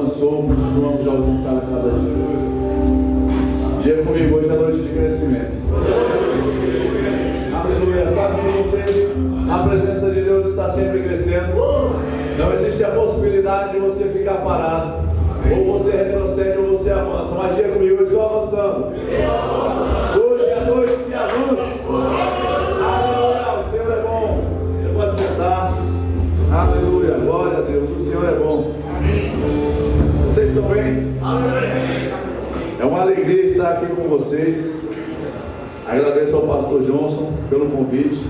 alcançou, continuamos a alcançar a cada dia. Diga comigo, hoje é noite de crescimento. Aleluia. Sabe que você, na presença de Deus, está sempre crescendo. Não existe a possibilidade de você ficar parado. Ou você retrocede ou você avança. Mas diga comigo, eu estou avançando. Hoje é noite de avanço. Aleluia, o Senhor é bom. Você pode sentar. Aleluia, glória a Deus, o Senhor é bom. Vocês estão bem? É uma alegria estar aqui com vocês. Agradeço ao pastor Johnson pelo convite.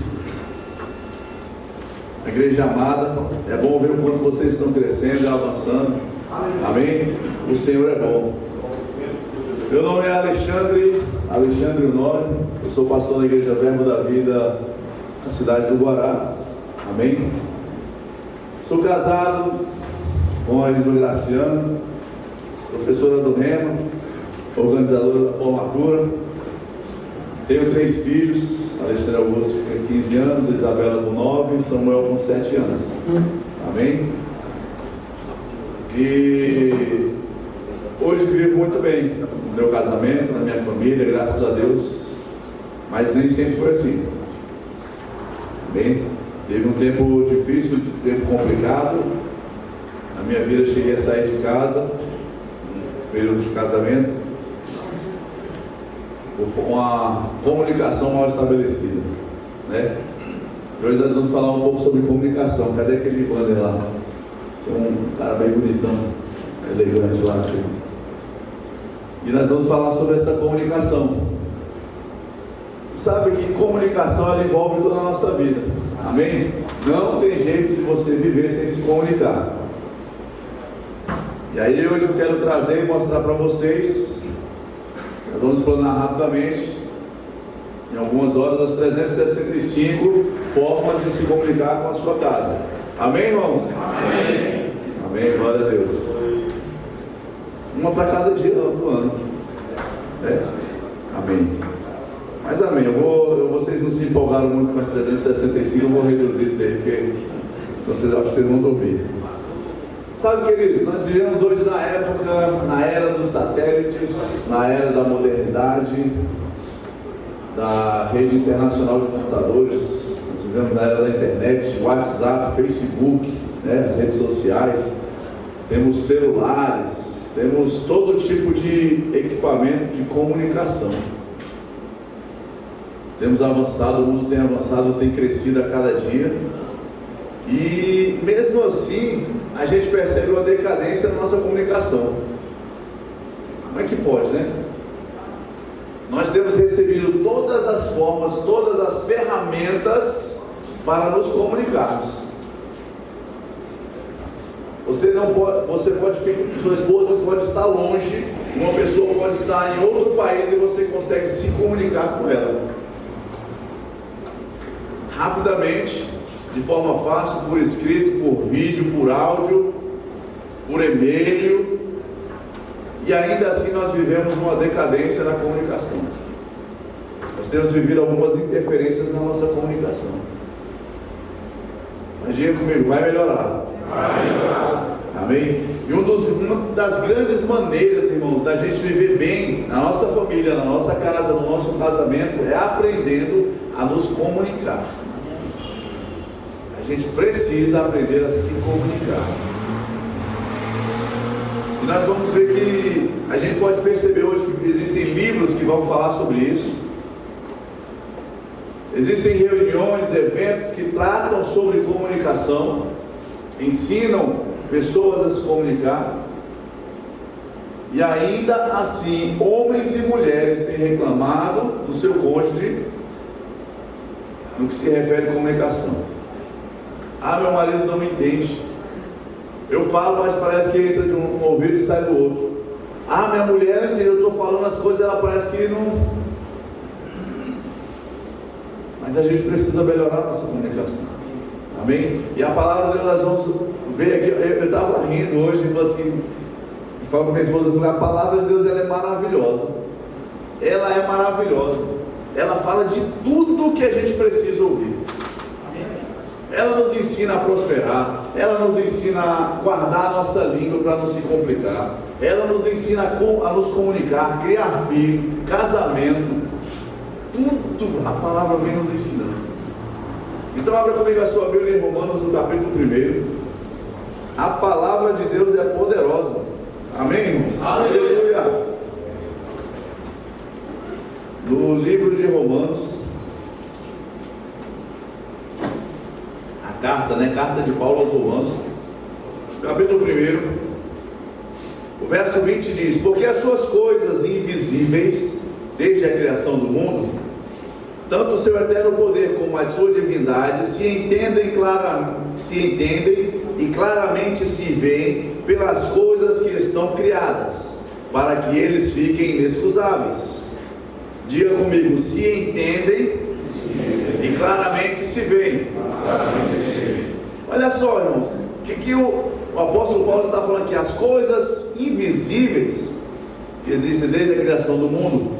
A igreja amada, é bom ver o quanto vocês estão crescendo e avançando. Amém? O Senhor é bom. Meu nome é Alexandre Honório. Eu sou pastor da Igreja Verbo da Vida na cidade do Guará. Amém? Sou casado com a Elisma Graciano, professora do Rema, organizadora da formatura. Tenho 3 filhos, Alexandre Augusto com 15 anos, Isabela com 9, Samuel com 7 anos. Amém? E hoje vivo muito bem no meu casamento, na minha família, graças a Deus, mas nem sempre foi assim. Amém? Teve um tempo difícil, um tempo complicado. Na minha vida eu cheguei a sair de casa, no período de casamento, com uma comunicação mal estabelecida, né? E hoje nós vamos falar um pouco sobre comunicação. Cadê aquele banner lá? Tem um cara bem bonitão, elegante lá. E nós vamos falar sobre essa comunicação. Sabe que comunicação ela envolve toda a nossa vida. Amém? Não tem jeito de você viver sem se comunicar. E aí hoje eu quero trazer e mostrar para vocês. Nós vamos explanar rapidamente, em algumas horas, as 365 formas de se comunicar com a sua casa. Amém, irmãos? Amém. Amém, glória a Deus. Uma para cada dia do ano. Amém. Mas amém, vocês não se empolgaram muito com as 365, eu vou reduzir isso aí, porque vocês acham que vocês vão dormir. Sabe, queridos, nós vivemos hoje na era dos satélites, na era da modernidade, da rede internacional de computadores. Nós vivemos na era da internet, WhatsApp, Facebook, né, as redes sociais, temos celulares, temos todo tipo de equipamento de comunicação. Temos avançado, o mundo tem avançado, tem crescido a cada dia. E mesmo assim, a gente percebe uma decadência na nossa comunicação. Como é que pode, né? Nós temos recebido todas as formas, todas as ferramentas para nos comunicarmos. Sua esposa pode estar longe, uma pessoa pode estar em outro país e você consegue se comunicar com ela rapidamente, de forma fácil, por escrito, por vídeo, por áudio, por e-mail. E ainda assim nós vivemos uma decadência na comunicação. Nós temos vivido algumas interferências na nossa comunicação. Mas diga comigo, vai melhorar. Vai melhorar. Amém? E uma das grandes maneiras, irmãos, da gente viver bem na nossa família, na nossa casa, no nosso casamento, é aprendendo a nos comunicar. A gente precisa aprender a se comunicar. E nós vamos ver que a gente pode perceber hoje que existem livros que vão falar sobre isso. Existem reuniões, eventos que tratam sobre comunicação, ensinam pessoas a se comunicar. E ainda assim, homens e mulheres têm reclamado do seu cônjuge no que se refere à comunicação. Ah, meu marido não me entende. Eu falo, mas parece que entra de um ouvido e sai do outro. Ah, minha mulher não entende, eu estou falando as coisas, ela parece que não. Mas a gente precisa melhorar a nossa comunicação. Amém? E a palavra de Deus, nós vamos ver aqui. Eu estava rindo hoje e falei assim, falo com minha esposa, eu falei, a palavra de Deus ela é maravilhosa. Ela é maravilhosa. Ela fala de tudo que a gente precisa ouvir. ela nos ensina a prosperar, ela nos ensina a guardar a nossa língua para não se complicar, ela nos ensina a nos comunicar, criar filho, casamento, tudo a palavra vem nos ensinando. Então abra comigo a sua Bíblia em Romanos, no capítulo 1. A palavra de Deus é poderosa. Amém, irmãos? Aleluia! No livro de Romanos, a carta, Carta de Paulo aos Romanos, capítulo 1, o verso 20 diz: porque as suas coisas invisíveis, desde a criação do mundo, tanto o seu eterno poder como a sua divindade, se entendem e claramente se veem pelas coisas que estão criadas, para que eles fiquem inexcusáveis. Diga comigo: se entendem e claramente se veem. Olha só, irmãos, o que o apóstolo Paulo está falando aqui? As coisas invisíveis que existem desde a criação do mundo,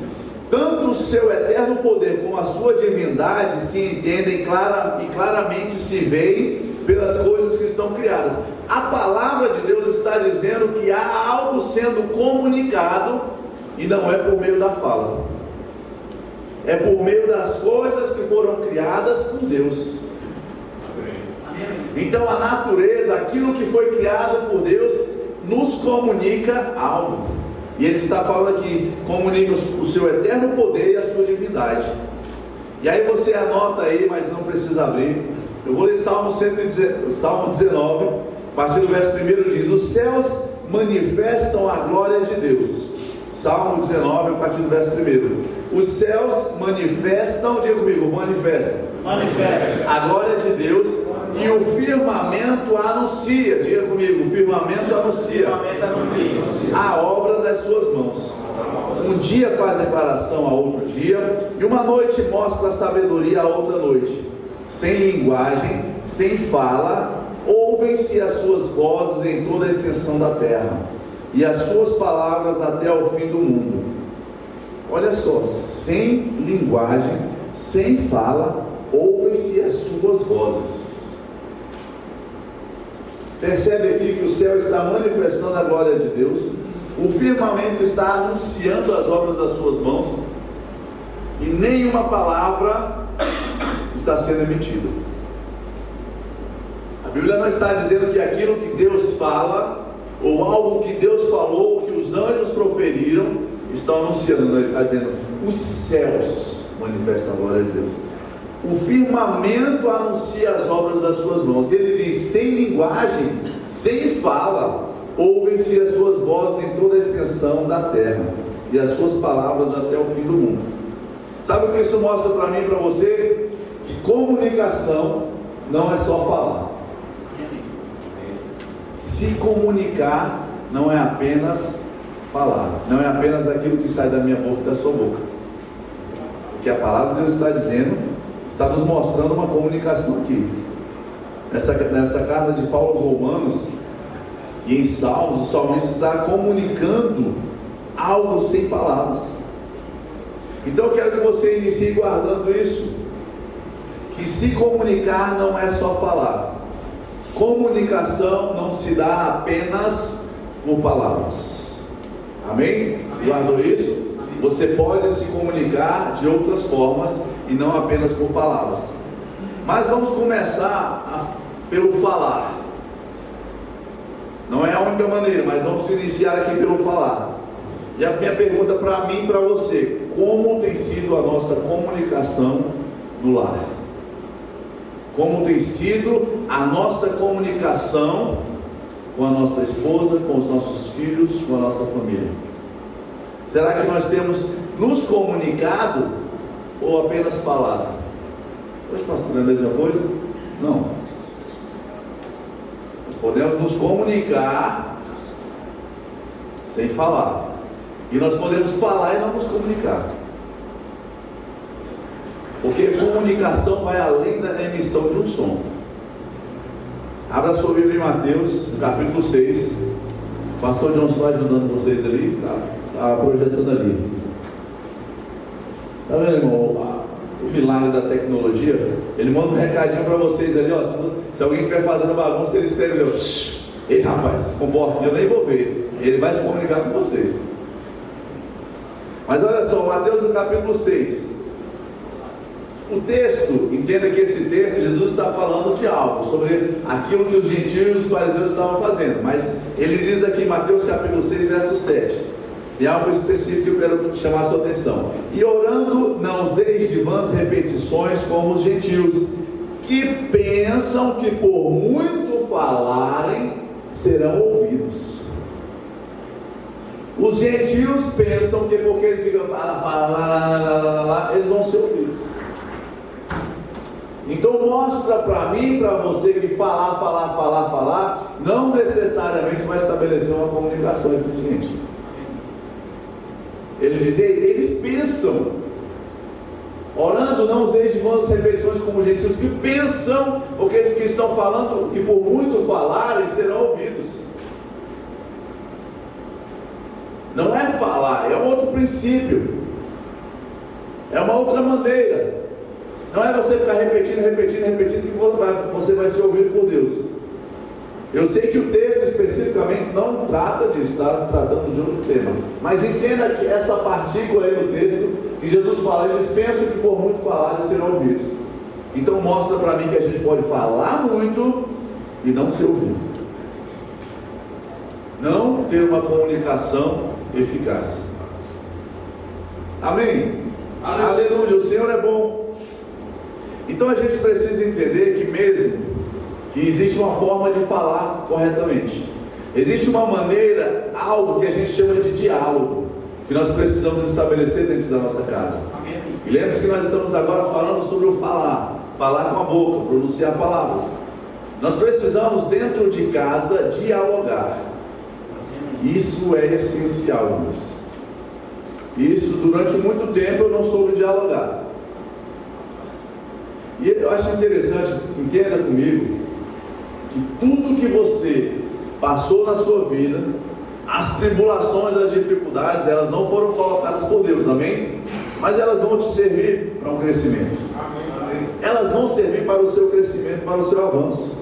tanto o seu eterno poder como a sua divindade se entendem e claramente se veem pelas coisas que estão criadas. A palavra de Deus está dizendo que há algo sendo comunicado, e não é por meio da fala, é por meio das coisas que foram criadas por Deus. Então a natureza, aquilo que foi criado por Deus, nos comunica algo. E ele está falando aqui, comunica o seu eterno poder e a sua divindade. E aí você anota aí, mas não precisa abrir. Eu vou ler Salmo 19, a partir do verso 1 diz: os céus manifestam a glória de Deus. Salmo 19, a partir do verso 1. Os céus manifestam, diga comigo, manifestam a glória de Deus, e o firmamento anuncia, diga comigo, o firmamento anuncia a obra das suas mãos. Um dia faz declaração a outro dia, e uma noite mostra a sabedoria a outra noite. Sem linguagem, sem fala, ouvem-se as suas vozes em toda a extensão da terra, e as suas palavras até ao fim do mundo. Olha só, sem linguagem, sem fala, ouvem-se as suas vozes. Percebe aqui que o céu está manifestando a glória de Deus, o firmamento está anunciando as obras das suas mãos, e nenhuma palavra está sendo emitida. A Bíblia não está dizendo que aquilo que Deus fala, ou algo que Deus falou, que os anjos proferiram, estão anunciando. Ele está dizendo: os céus manifestam a glória de Deus, o firmamento anuncia as obras das suas mãos. Ele diz: sem linguagem, sem fala, ouvem-se as suas vozes em toda a extensão da terra, e as suas palavras até o fim do mundo. Sabe o que isso mostra para mim e para você? Que comunicação não é só falar. Se comunicar não é apenas falar, não é apenas aquilo que sai da minha boca e da sua boca. O que a palavra de Deus está dizendo, está nos mostrando uma comunicação aqui. Nessa carta de Paulo aos Romanos e em Salmos, o salmista está comunicando algo sem palavras. Então eu quero que você inicie guardando isso, que se comunicar não é só falar. Comunicação não se dá apenas por palavras. Amém? Guardou isso? Amém. Você pode se comunicar de outras formas e não apenas por palavras. Mas vamos começar pelo falar. Não é a única maneira, mas vamos iniciar aqui pelo falar. E a minha pergunta para mim e para você: como tem sido a nossa comunicação no lar? Como tem sido a nossa comunicação com a nossa esposa, com os nossos filhos, com a nossa família? Será que nós temos nos comunicado ou apenas falado? Hoje, pastor, é a mesma coisa? Não. Nós podemos nos comunicar sem falar, e nós podemos falar e não nos comunicar. Porque comunicação vai além da emissão de um som. Abra sua Bíblia em Mateus, capítulo 6. O pastor João está ajudando vocês ali, está projetando ali. Está vendo, irmão? o milagre da tecnologia, ele manda um recadinho para vocês ali, ó, se alguém estiver fazendo bagunça, ele escreveu, ei rapaz, se comporta, eu nem vou ver, ele vai se comunicar com vocês. Mas olha só, Mateus no capítulo 6, o texto, entenda que esse texto, Jesus está falando de algo, sobre aquilo que os gentios e os fariseus estavam fazendo, mas ele diz aqui em Mateus capítulo 6, verso 7, e algo específico que eu quero chamar a sua atenção: e orando, não useis de vãs repetições como os gentios, que pensam que por muito falarem serão ouvidos. Os gentios pensam que porque eles ficam lá, eles vão ser ouvidos. Então mostra para mim e para você que falar não necessariamente vai estabelecer uma comunicação eficiente. Ele diz, eles pensam, orando, não useis de vãs repetições como os gentios, que pensam, porque que estão falando, que por muito falarem serão ouvidos. Não é falar, é um outro princípio, é uma outra maneira. Não é você ficar repetindo que você vai ser ouvido por Deus. Eu sei que o texto especificamente não trata disso, está tratando de outro tema, mas entenda que essa partícula aí do texto, que Jesus fala, eles pensam que por muito falarem serão ouvidos. Então mostra para mim que a gente pode falar muito e não ser ouvido, não ter uma comunicação eficaz. Amém? Aleluia, o Senhor é bom. Então a gente precisa entender que mesmo que existe uma forma de falar corretamente, existe uma maneira, algo que a gente chama de diálogo, que nós precisamos estabelecer dentro da nossa casa. Amém. E lembre-se que nós estamos agora falando sobre o falar com a boca, pronunciar palavras. Nós precisamos dentro de casa dialogar. Isso é essencial, irmãos. Isso durante muito tempo eu não soube dialogar. E eu acho interessante, entenda comigo, que tudo que você passou na sua vida, as tribulações, as dificuldades, elas não foram colocadas por Deus, amém? Mas elas vão te servir para um crescimento. Amém. Elas vão servir para o seu crescimento, para o seu avanço.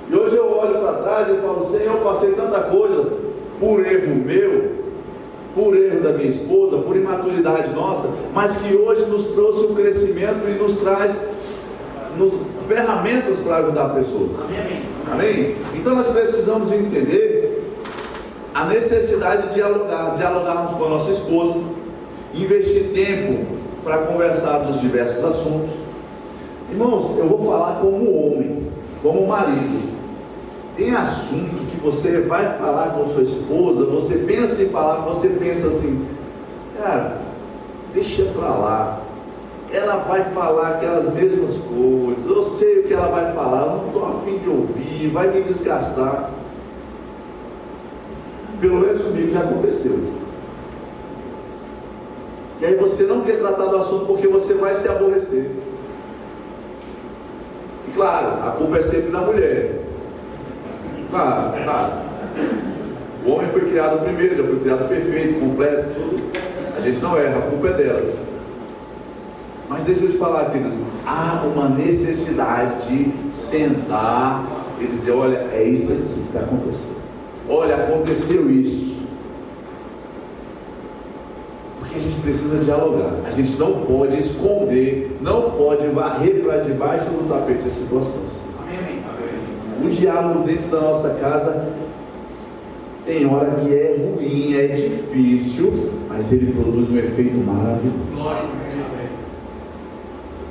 E hoje eu olho para trás e falo, Senhor, eu passei tanta coisa por erro meu, por erro da minha esposa, por imaturidade nossa, mas que hoje nos trouxe um crescimento e nos traz ferramentas para ajudar pessoas. Amém. Amém? Então nós precisamos entender a necessidade de dialogarmos com a nossa esposa, investir tempo para conversar dos diversos assuntos. Irmãos, eu vou falar como homem, como marido. Tem assunto que você vai falar com sua esposa, você pensa em falar, você pensa assim, cara, deixa pra lá, ela vai falar aquelas mesmas coisas, eu sei o que ela vai falar, eu não estou a fim de ouvir, vai me desgastar. Pelo menos comigo já aconteceu. E aí você não quer tratar do assunto porque você vai se aborrecer. E claro, a culpa é sempre da mulher. Claro. O homem foi criado primeiro, já foi criado perfeito, completo, tudo. A gente não erra, a culpa é delas. Mas deixa eu te falar, queridos, há uma necessidade de sentar e dizer, olha, é isso aqui que está acontecendo. Olha, aconteceu isso. Porque a gente precisa dialogar. A gente não pode esconder, não pode varrer para debaixo do tapete as situações. O diálogo dentro da nossa casa tem hora que é ruim, é difícil, mas ele produz um efeito maravilhoso.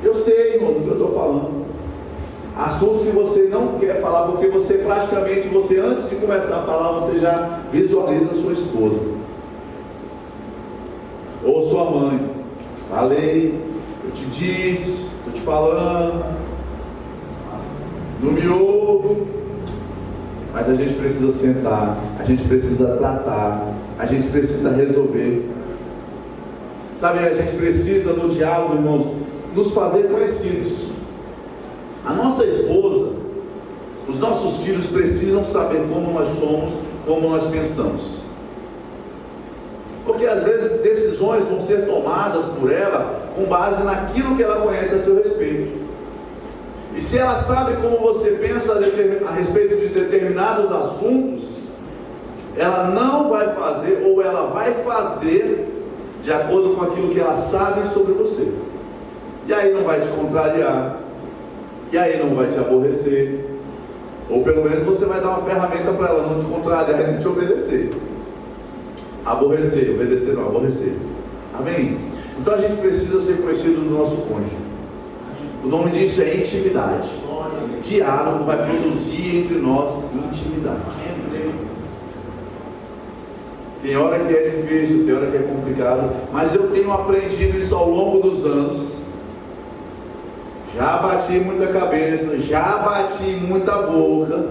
Eu sei, irmão, do que eu estou falando. Assuntos que você não quer falar, porque você praticamente, antes de começar a falar, você já visualiza a sua esposa ou sua mãe. Falei, eu te disse, estou te falando, não me ouve. Mas a gente precisa sentar, a gente precisa tratar, a gente precisa resolver. Sabe, a gente precisa no diálogo, irmãos, nos fazer conhecidos. A nossa esposa, os nossos filhos precisam saber como nós somos, como nós pensamos. Porque às vezes decisões vão ser tomadas por ela com base naquilo que ela conhece a seu respeito. E se ela sabe como você pensa a respeito de determinados assuntos, ela não vai fazer, ou ela vai fazer de acordo com aquilo que ela sabe sobre você. E aí não vai te contrariar, e aí não vai te aborrecer, ou pelo menos você vai dar uma ferramenta para ela não te contrariar e não te obedecer. Aborrecer, obedecer não, aborrecer. Amém? Então a gente precisa ser conhecido do nosso cônjuge. O nome disso é intimidade. Diálogo vai produzir entre nós intimidade. Tem hora que é difícil, tem hora que é complicado, mas eu tenho aprendido isso ao longo dos anos. Já bati muita cabeça, já bati muita boca,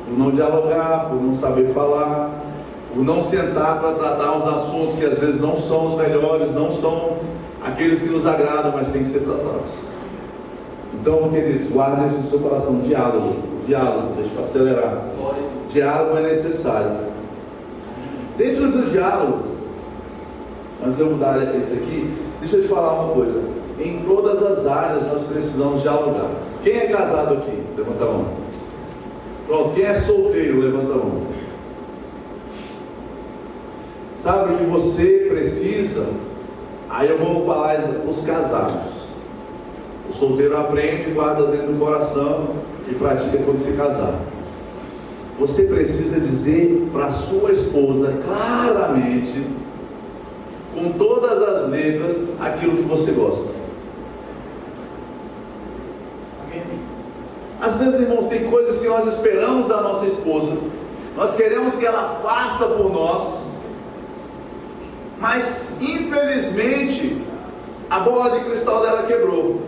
por não dialogar, por não saber falar, por não sentar para tratar os assuntos que às vezes não são os melhores, não são aqueles que nos agradam, mas têm que ser tratados. Então, queridos, guardem isso no seu coração. Diálogo, deixa eu acelerar. Diálogo é necessário. Dentro do diálogo, nós vamos mudar esse aqui. Deixa eu te falar uma coisa. Em todas as áreas nós precisamos dialogar. Quem é casado aqui? Levanta a mão. Pronto, quem é solteiro? Levanta a mão. Sabe que você precisa. Aí eu vou falar os casados. O solteiro aprende, guarda dentro do coração e pratica quando se casar. Você precisa dizer para sua esposa claramente, com todas as letras, aquilo que você gosta. Às vezes, irmãos, tem coisas que nós esperamos da nossa esposa, nós queremos que ela faça por nós, mas infelizmente a bola de cristal dela quebrou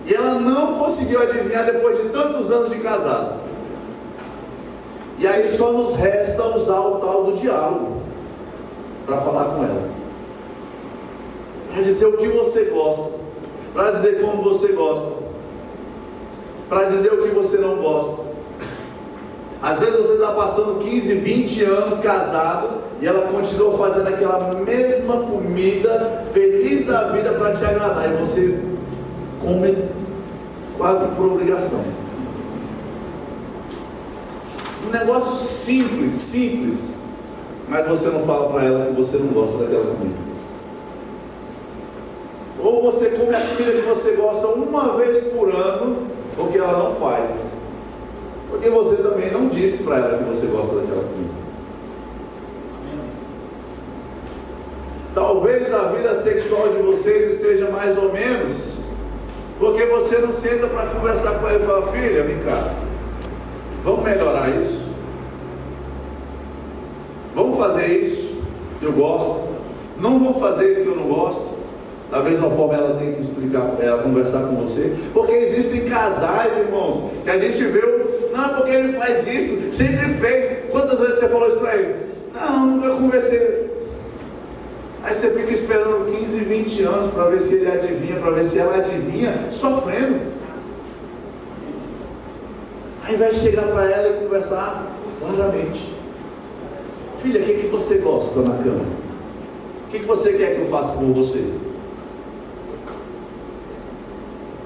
e ela não conseguiu adivinhar depois de tantos anos de casado. E aí só nos resta usar o tal do diálogo para falar com ela, para dizer o que você gosta, para dizer como você gosta, para dizer o que você não gosta. Às vezes você está passando 15, 20 anos casado e ela continua fazendo aquela mesma comida, feliz da vida para te agradar, e você come quase por obrigação. Um negócio simples, mas você não fala para ela que você não gosta daquela comida. Ou você come a comida que você gosta uma vez por ano, porque ela não faz, porque você também não disse para ela que você gosta daquela comida. Talvez a vida sexual de vocês esteja mais ou menos, porque você não senta para conversar com ela e fala: filha, vem cá, vamos melhorar isso, vamos fazer isso que eu gosto, não vamos fazer isso que eu não gosto. Da mesma forma ela tem que explicar, ela conversar com você, porque existem casais, irmãos, que a gente vê, não, porque ele faz isso, sempre fez. Quantas vezes você falou isso para ele? Não, nunca conversei. Aí você fica esperando 15, 20 anos para ver se ele adivinha, para ver se ela adivinha, sofrendo. Aí vai chegar para ela e conversar claramente: filha, o que você gosta na cama? O que você quer que eu faça por você?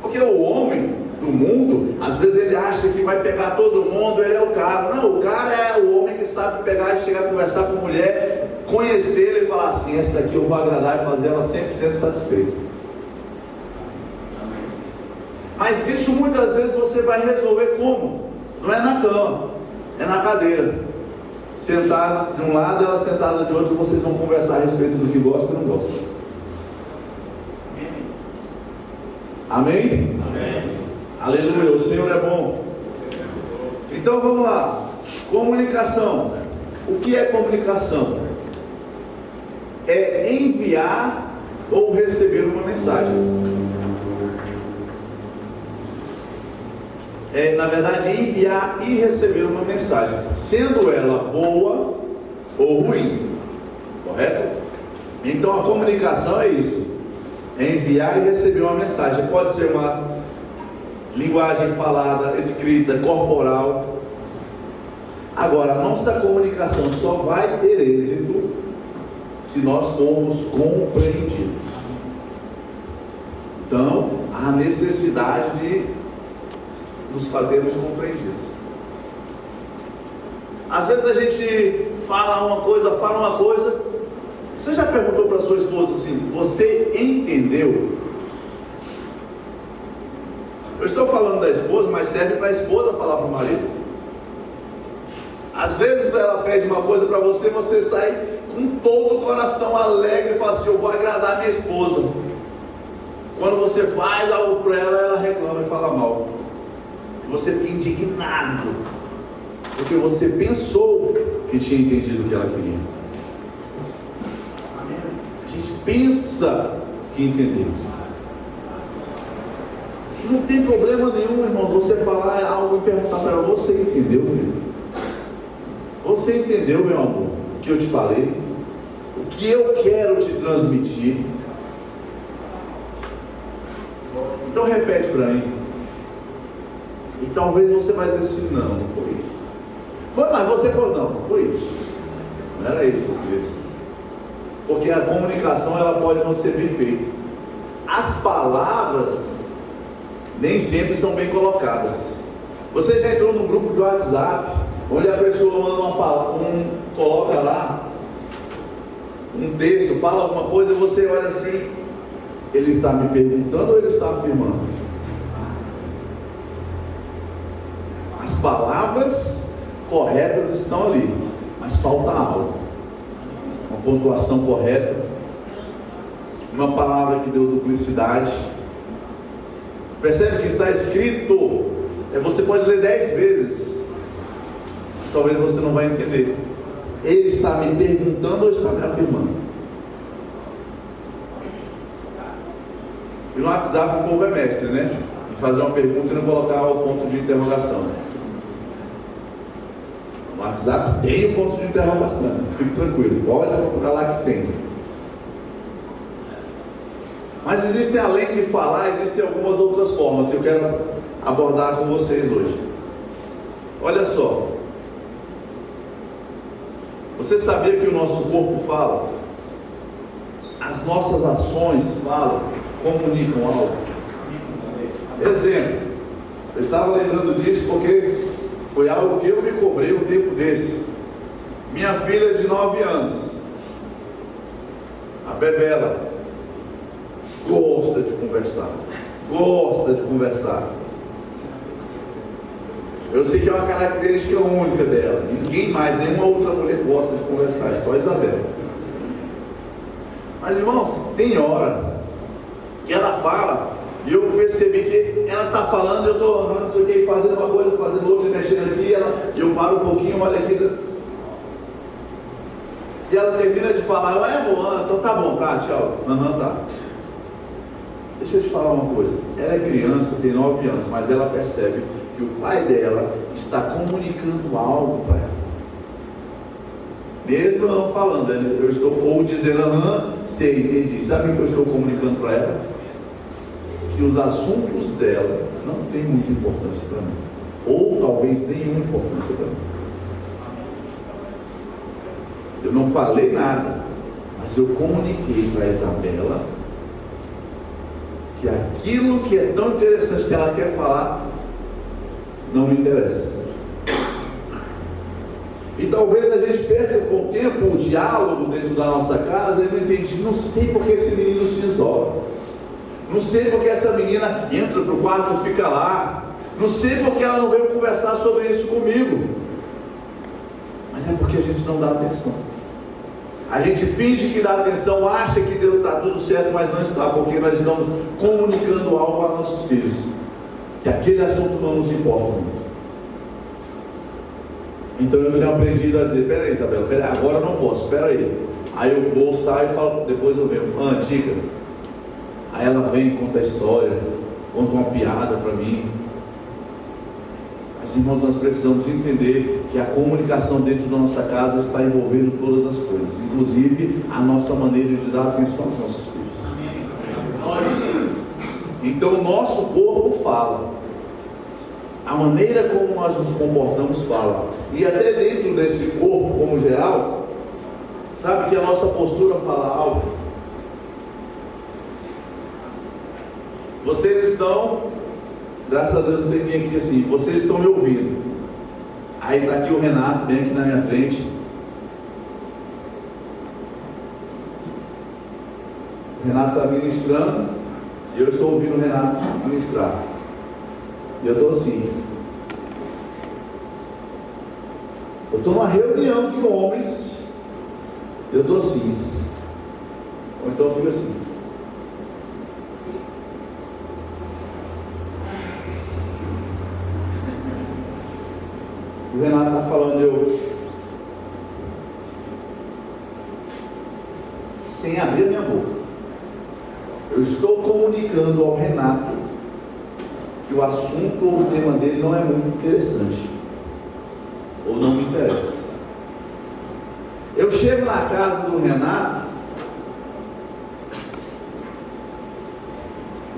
Porque o homem do mundo, às vezes ele acha que vai pegar todo mundo, ele é o cara. Não, o cara é o homem que sabe pegar e chegar a conversar com a mulher, conhecê-la e falar assim: essa aqui eu vou agradar e fazer ela 100% satisfeita. Mas isso muitas vezes você vai resolver como? Não é na cama, é na cadeira. Sentar de um lado, ela sentada de outro, vocês vão conversar a respeito do que gosta e não gosta. Amém? Amém? Aleluia, o Senhor é bom. Então vamos lá. Comunicação. O que é comunicação? É enviar ou receber uma mensagem. É, na verdade, enviar e receber uma mensagem, sendo ela boa ou ruim. Correto? Então a comunicação é isso. É enviar e receber uma mensagem. Pode ser uma linguagem falada, escrita, corporal. Agora, a nossa comunicação só vai ter êxito se nós formos compreendidos. Então, há necessidade de nos fazermos compreendidos. Às vezes a gente fala uma coisa. Você já perguntou para sua esposa assim: você entendeu? Eu estou falando da esposa, mas serve para a esposa falar para o marido. Às vezes ela pede uma coisa para você, você sai com todo o coração alegre e fala assim: eu vou agradar minha esposa. Quando você faz algo por ela, ela reclama e fala mal. Você fica indignado, porque você pensou que tinha entendido o que ela queria. A gente pensa que entendeu. Não tem problema nenhum, irmão, você falar algo e perguntar para ela: você entendeu, filho? Você entendeu, meu amor, o que eu te falei? O que eu quero te transmitir? Então repete para mim. E talvez você vai dizer assim: não foi isso. Foi, mas você falou: não foi isso. Não era isso que eu queria dizer. Porque a comunicação, ela pode não ser perfeita. As palavras nem sempre são bem colocadas. Você já entrou num grupo de WhatsApp, onde a pessoa manda uma palavra, coloca lá um texto, fala alguma coisa, e você olha assim: ele está me perguntando ou ele está afirmando? As palavras corretas estão ali, mas falta algo. Uma pontuação correta, uma palavra que deu duplicidade. Percebe que está escrito? Você pode ler 10 vezes, mas talvez você não vai entender. Ele está me perguntando ou está me afirmando? E no WhatsApp o povo é mestre, né? Em fazer uma pergunta e não colocar o ponto de interrogação. No WhatsApp tem o ponto de interrogação, fique tranquilo, pode procurar lá que tem. Mas existem, além de falar, existem algumas outras formas que eu quero abordar com vocês hoje. Olha só, você sabia que o nosso corpo fala? As nossas ações falam, comunicam algo. Exemplo, eu estava lembrando disso porque foi algo que eu me cobrei um tempo desse. Minha filha de 9 anos, a Bebela, gosta de conversar. Eu sei que é uma característica única dela. Ninguém mais, nenhuma outra mulher gosta de conversar, é só a Isabela. Mas irmãos, tem hora que ela fala e eu percebi que ela está falando, eu estou não sei o que, fazendo uma coisa, fazendo outra, mexendo aqui, eu paro um pouquinho, olha aqui, e ela termina de falar: amor, então tá bom, tá, tchau. Tá. Deixa eu te falar uma coisa, ela é criança, tem 9 anos, mas ela percebe que o pai dela está comunicando algo para ela, mesmo não falando. Eu estou ou dizendo: sei, entendi. Sabe o que eu estou comunicando para ela? Que os assuntos dela não têm muita importância para mim, ou talvez nenhuma importância para mim. Eu não falei nada, mas eu comuniquei para a Isabela que aquilo que é tão interessante que ela quer falar não me interessa. E talvez a gente perca com o tempo o diálogo dentro da nossa casa. Eu não entendi, não sei porque esse menino se isola, não sei porque essa menina entra para o quarto e fica lá, não sei porque ela não veio conversar sobre isso comigo. Mas é porque a gente não dá atenção. A gente finge que dá atenção, acha que está tudo certo, mas não está, porque nós estamos comunicando algo a nossos filhos, que aquele assunto não nos importa muito. Então eu tenho aprendido a dizer: peraí, Isabela, peraí, agora não posso, peraí. Aí eu vou, saio e falo, depois eu venho, diga. Aí ela vem, conta a história, conta uma piada para mim. Mas irmãos, nós precisamos entender que a comunicação dentro da nossa casa está envolvendo todas as coisas, inclusive a nossa maneira de dar atenção aos nossos filhos. Então o nosso corpo fala, a maneira como nós nos comportamos fala, e até dentro desse corpo como geral, Sabe que a nossa postura fala algo. Vocês estão, graças a Deus eu peguei aqui assim, vocês estão me ouvindo. Aí está aqui o Renato, bem aqui na minha frente. O Renato está ministrando e eu estou ouvindo o Renato ministrar. E eu estou assim. Eu estou numa reunião de homens. Eu estou assim. Ou então eu fico assim. O Renato está falando, eu sem abrir a minha boca. Eu estou comunicando ao Renato que o assunto ou o tema dele não é muito interessante, ou não me interessa. Eu chego na casa do Renato,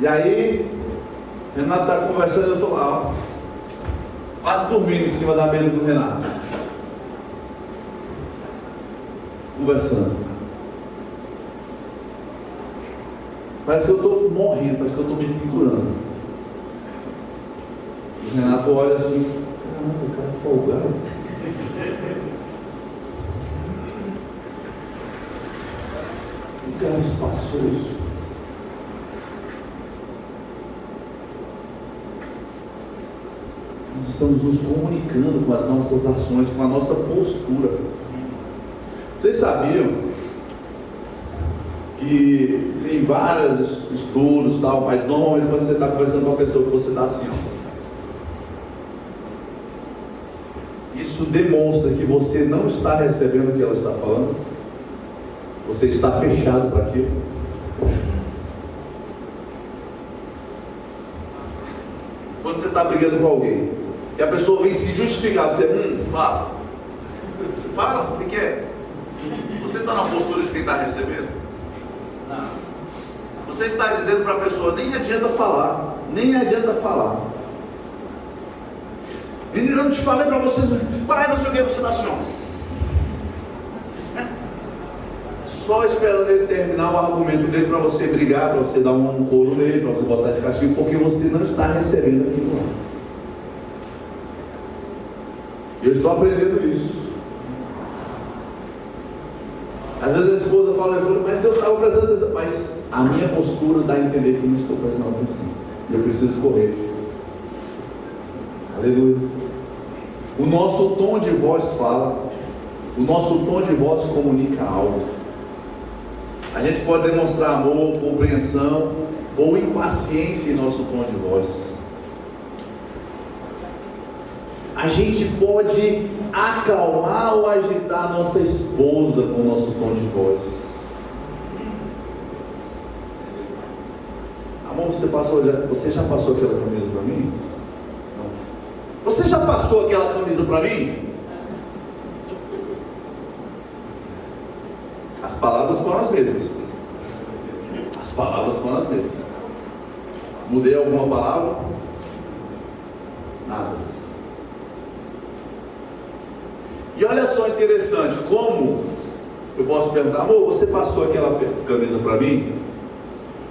e aí o Renato está conversando, eu estou lá, ó, quase dormindo em cima da mesa do Renato, conversando. Parece que eu estou morrendo, parece que eu estou me pendurando. O Renato olha assim, caramba, o cara é folgado. O cara é espaçoso. Nós estamos nos comunicando com as nossas ações, com a nossa postura. Vocês sabiam que tem vários estudos, tal, mas normalmente quando você está conversando com a pessoa, que você está assim, ó. Isso demonstra que você não está recebendo o que ela está falando. Você está fechado para aquilo. Quando você está brigando com alguém, e a pessoa vem se justificar, você, fala. Fala, o que é? Você está na postura de quem está recebendo? Você está dizendo para a pessoa, nem adianta falar, nem adianta falar. Menino, eu não te falei para vocês, pai, não sei o que, você está assim, ó. Só esperando ele terminar o argumento dele para você brigar, para você dar um couro nele, para você botar de castigo, porque você não está recebendo aquilo lá. Eu estou aprendendo isso. Às vezes a esposa fala, mas eu estava prestando atenção, mas a minha postura dá a entender que não estou prestando atenção. E eu preciso correr. Aleluia. O nosso tom de voz fala, o nosso tom de voz comunica algo. A gente pode demonstrar amor, compreensão ou impaciência em nosso tom de voz. A gente pode acalmar ou agitar nossa esposa com o nosso tom de voz. Amor, você já passou aquela camisa para mim? Não. Você já passou aquela camisa para mim? As palavras foram as mesmas. As palavras foram as mesmas. Mudei alguma palavra? Nada. E olha só interessante, como eu posso perguntar, amor, você passou aquela camisa para mim?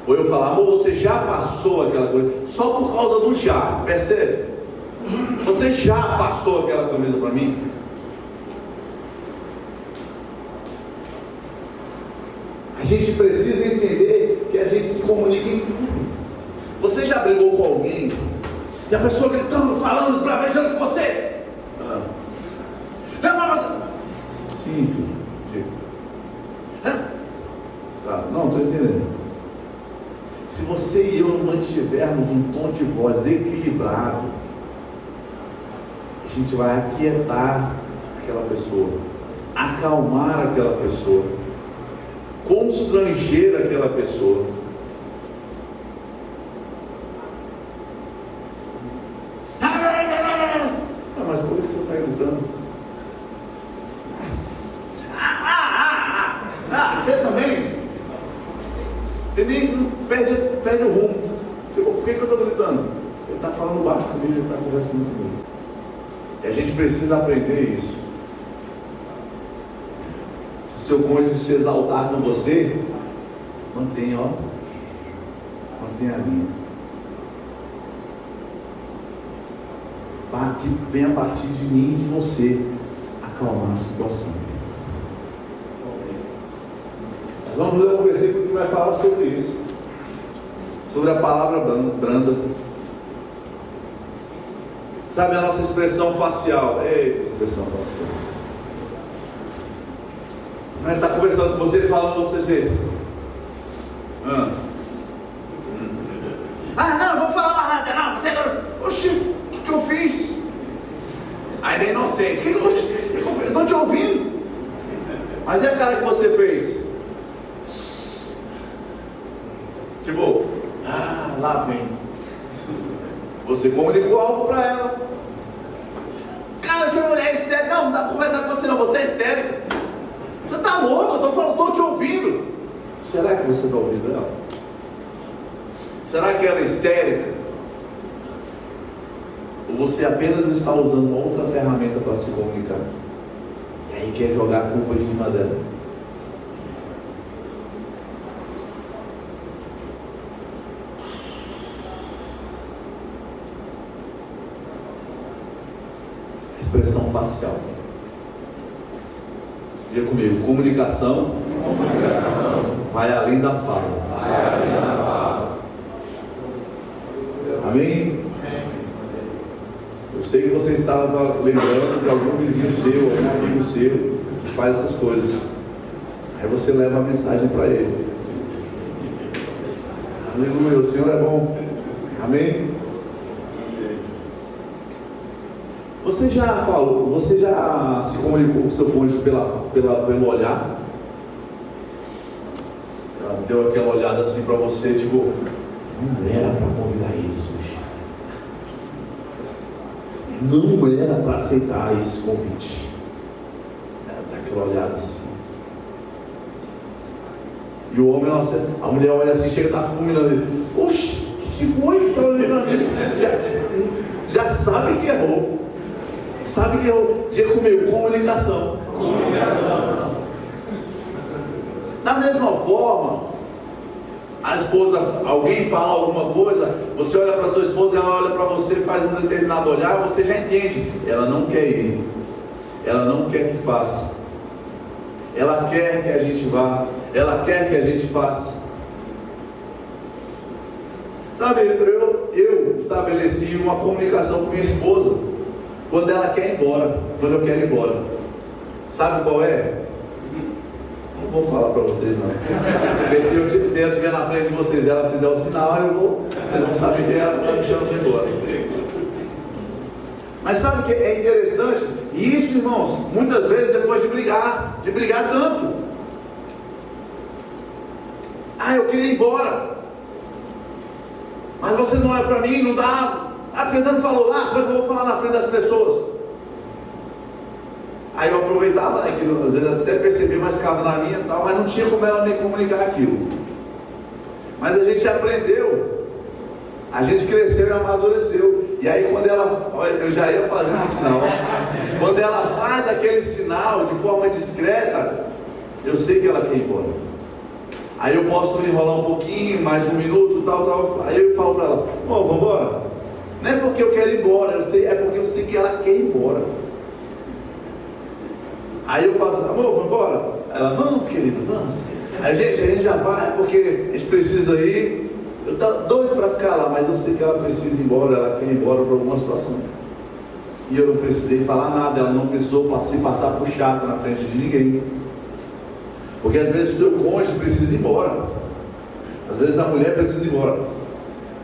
Ou eu falar, amor, você já passou aquela coisa? Só por causa do já, percebe? Você já passou aquela camisa para mim? A gente precisa entender que a gente se comunica em tudo. Você já brigou com alguém e a pessoa gritando, falando, esbravejando com você? Sim, filho. Tá, não, estou entendendo. Se você e eu não mantivermos um tom de voz equilibrado, a gente vai aquietar aquela pessoa, acalmar aquela pessoa, constranger aquela pessoa. Mas por que você está gritando? Você também? Ele perde o rumo. Tipo, por que eu estou gritando? Ele está falando baixo comigo, ele está conversando comigo. E a gente precisa aprender isso. Se seu cônjuge se exaltar com você, mantenha a linha. Que vem a partir de mim e de você acalmar a situação. Nós vamos ler um versículo que vai falar sobre isso, sobre a palavra branda. Sabe a nossa expressão facial? Eita, expressão facial. Ele está conversando com você, falando com você. Não vou falar mais nada, não. Você não. Oxi, o que eu fiz? Ainda é inocente. O que eu fiz? Eu estou te ouvindo. Mas e a cara que você fez? Tipo, lá vem. Você comunicou algo para ela. Cara, essa mulher é histérica. Não dá para conversar com você não, você é histérica. Você está louco, eu estou te ouvindo. Será que você está ouvindo ela? Será que ela é histérica? Ou você apenas está usando uma outra ferramenta para se comunicar? E aí quer jogar a culpa em cima dela? Expressão facial. Diga comigo, comunicação vai além da fala. Amém? Eu sei que você estava lembrando de algum vizinho seu, algum amigo seu que faz essas coisas. Aí você leva a mensagem para ele. Aleluia, o Senhor é bom. Amém? Você já se comunicou com o seu cônjuge pelo olhar? Ela deu aquela olhada assim para você, tipo, não era para convidar eles hoje. Não era para aceitar esse convite. Ela dá aquela olhada assim. E o homem, a mulher olha assim, chega da fulminando ele. Oxe, o que foi que está olhando para mim? Já sabe que errou. Sabe que errou. Diga comigo, comunicação. Da mesma forma, a esposa, alguém fala alguma coisa, você olha para sua esposa, ela olha para você, faz um determinado olhar, você já entende. Ela não quer ir. Ela não quer que faça. Ela quer que a gente vá. Ela quer que a gente faça. Sabe, eu estabeleci uma comunicação com minha esposa quando ela quer ir embora, quando eu quero ir embora. Sabe qual é? Não vou falar para vocês não. Porque se eu estiver na frente de vocês e ela fizer o sinal, vocês vão saber que ela está me chamando para ir embora. Mas sabe o que é interessante? E isso, irmãos, muitas vezes depois de brigar tanto. Eu queria ir embora. Mas você não olha para mim, não dá. Porque você não falou lá, como é que eu vou falar na frente das pessoas? Aí eu aproveitava aquilo, às vezes até percebia, mas ficava na minha e tal, mas não tinha como ela me comunicar aquilo. Mas a gente aprendeu, a gente cresceu e amadureceu. E aí quando ela, olha, eu já ia fazendo sinal, quando ela faz aquele sinal de forma discreta, eu sei que ela quer ir embora. Aí eu posso enrolar um pouquinho, mais um minuto, tal. Aí eu falo para ela, vamos embora? Não é porque eu quero ir embora, é porque eu sei que ela quer ir embora. Aí eu faço, amor, vamos embora? Ela, vamos querido, vamos. Aí a gente já vai, porque a gente precisa ir. Eu estou doido para ficar lá, mas eu sei que ela precisa ir embora, ela quer ir embora para alguma situação. E eu não precisei falar nada, ela não precisou se passar por chato na frente de ninguém. Porque às vezes o seu cônjuge precisa ir embora. Às vezes a mulher precisa ir embora.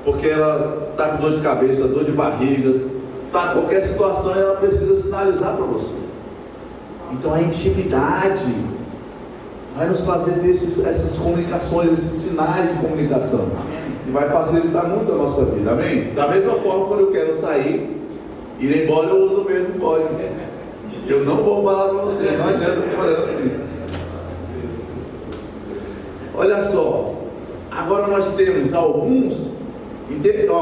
Porque ela está com dor de cabeça, dor de barriga, está em qualquer situação e ela precisa sinalizar para você. Então a intimidade vai nos fazer ter essas comunicações, esses sinais de comunicação. E vai facilitar muito a nossa vida, amém? Da mesma forma, quando eu quero sair, ir embora, eu uso o mesmo código. Eu não vou falar para você, não adianta ficar olhando assim. Olha só, agora nós temos alguns,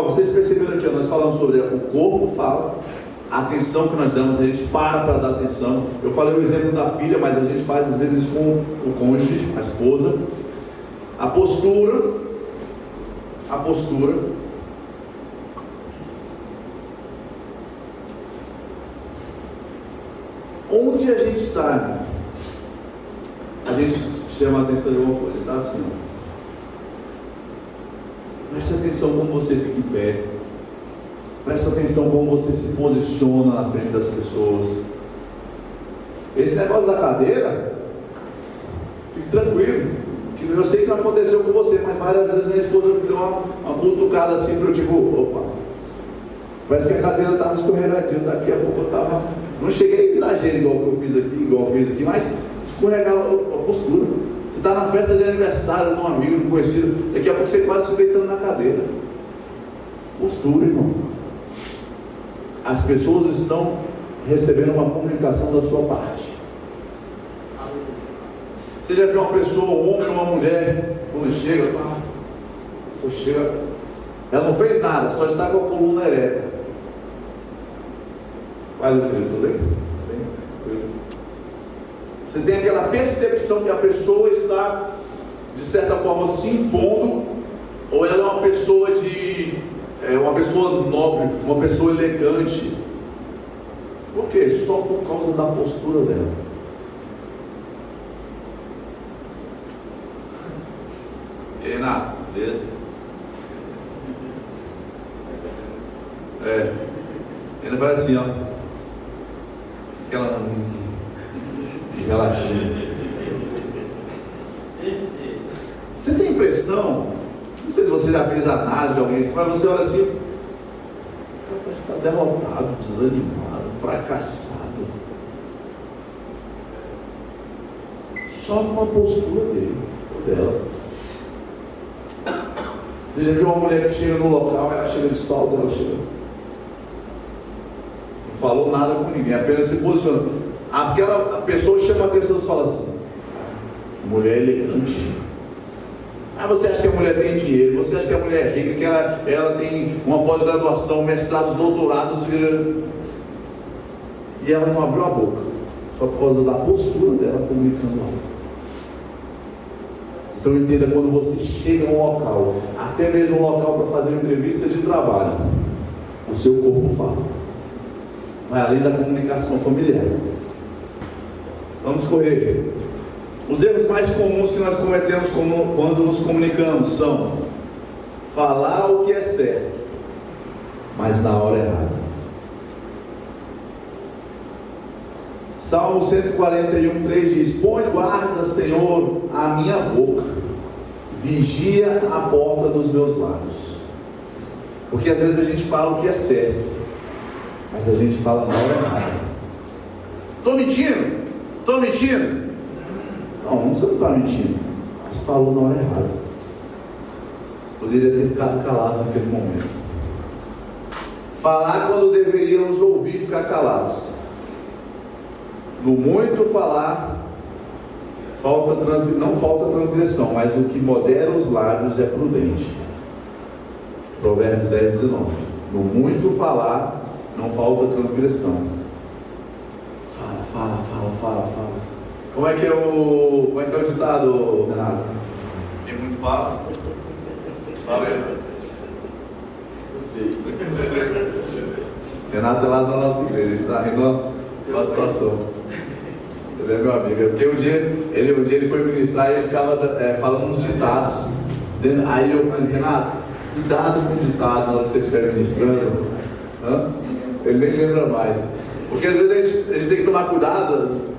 vocês perceberam aqui, nós falamos sobre o corpo fala, A atenção que nós damos, a gente para dar atenção. Eu falei o exemplo da filha, mas a gente faz às vezes com o cônjuge, a esposa. A postura. Onde a gente está, a gente chama a atenção de alguma coisa. Está assim, ó. Preste atenção como você fica em pé. Presta atenção como você se posiciona na frente das pessoas. Esse negócio da cadeira, fique tranquilo, que eu sei que não aconteceu com você, mas várias vezes minha esposa me deu uma cutucada assim para eu tipo, opa, parece que a cadeira estava escorregadinha, daqui a pouco eu estava, não cheguei a exagero igual que eu fiz aqui, mas escorregava a postura. Você está na festa de aniversário de um amigo, de um conhecido, daqui a pouco você quase se deitando na cadeira. Postura, irmão. As pessoas estão recebendo uma comunicação da sua parte. Você já viu uma pessoa, um homem ou uma mulher, quando chega, ela não fez nada, só está com a coluna ereta. Vai, filho, tudo bem? Você tem aquela percepção que a pessoa está, de certa forma, se impondo, ou ela é uma pessoa uma pessoa nobre, uma pessoa elegante. Por quê? Só por causa da postura dela. E aí, Renato, beleza? Ele faz assim, ó. Aquela relativa. Você tem impressão, não sei se você já fez análise de alguém, mas você olha assim, parece que está derrotado, desanimado, fracassado. Só com a postura dele, ou dela. Você já viu uma mulher que chega no local, ela chega de salto, ela chega. Não falou nada com ninguém, apenas se posicionou. Aquela pessoa chama a atenção e fala assim: mulher elegante. Você acha que a mulher tem dinheiro, você acha que a mulher é rica, que ela tem uma pós-graduação, mestrado, doutorado, e ela não abriu a boca, só por causa da postura dela comunicando algo. Então entenda, quando você chega a um local, até mesmo um local para fazer uma entrevista de trabalho, o seu corpo fala, vai além da comunicação familiar. Vamos correr. Os erros mais comuns que nós cometemos quando nos comunicamos são falar o que é certo, mas na hora errada. Salmo 141:3 diz: põe guarda, Senhor, a minha boca, vigia a porta dos meus lábios. Porque às vezes a gente fala o que é certo, mas a gente fala na hora errada. Estou mentindo? Não, você não está mentindo, mas falou na hora errada. Poderia ter ficado calado naquele momento. Falar quando deveríamos ouvir e ficar calados. No muito falar, não falta transgressão, mas o que modera os lábios é prudente. Provérbios 10:19. No muito falar, não falta transgressão. Fala. Como é que é o ditado, Renato? Quem muito fala? Valeu. Eu sei. Renato é lá da nossa igreja, ele está rindo da situação. Ele é meu amigo. Porque um dia ele foi ministrar e ele ficava falando uns ditados. Aí eu falei: Renato, cuidado com o ditado na hora que você estiver ministrando. Ele nem lembra mais. Porque às vezes a gente tem que tomar cuidado.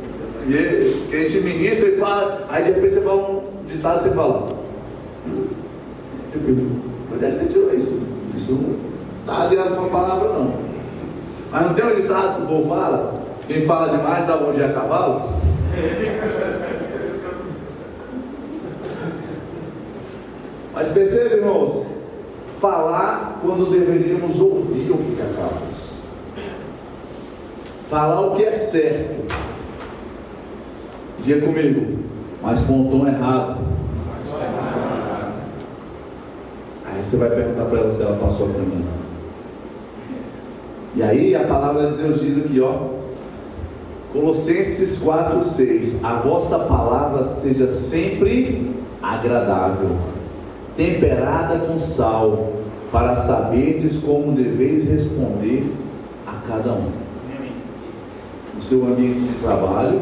Que a gente ministra e fala, aí de repente você fala um ditado e você fala: onde é que você tirou isso? Isso não está aliado com a palavra, não. Mas não tem um ditado que o povo fala? Quem fala demais dá bom dia a cavalo? Mas percebe, irmãos, falar quando deveríamos ouvir ou ficar calados. Falar o que é certo. Diga comigo, mas com o tom errado. Aí você vai perguntar para ela se ela passou a camisa. E aí a palavra de Deus diz aqui, ó, Colossenses 4:6: a vossa palavra seja sempre agradável, temperada com sal, para saberdes como deveis responder a cada um. No seu ambiente de trabalho,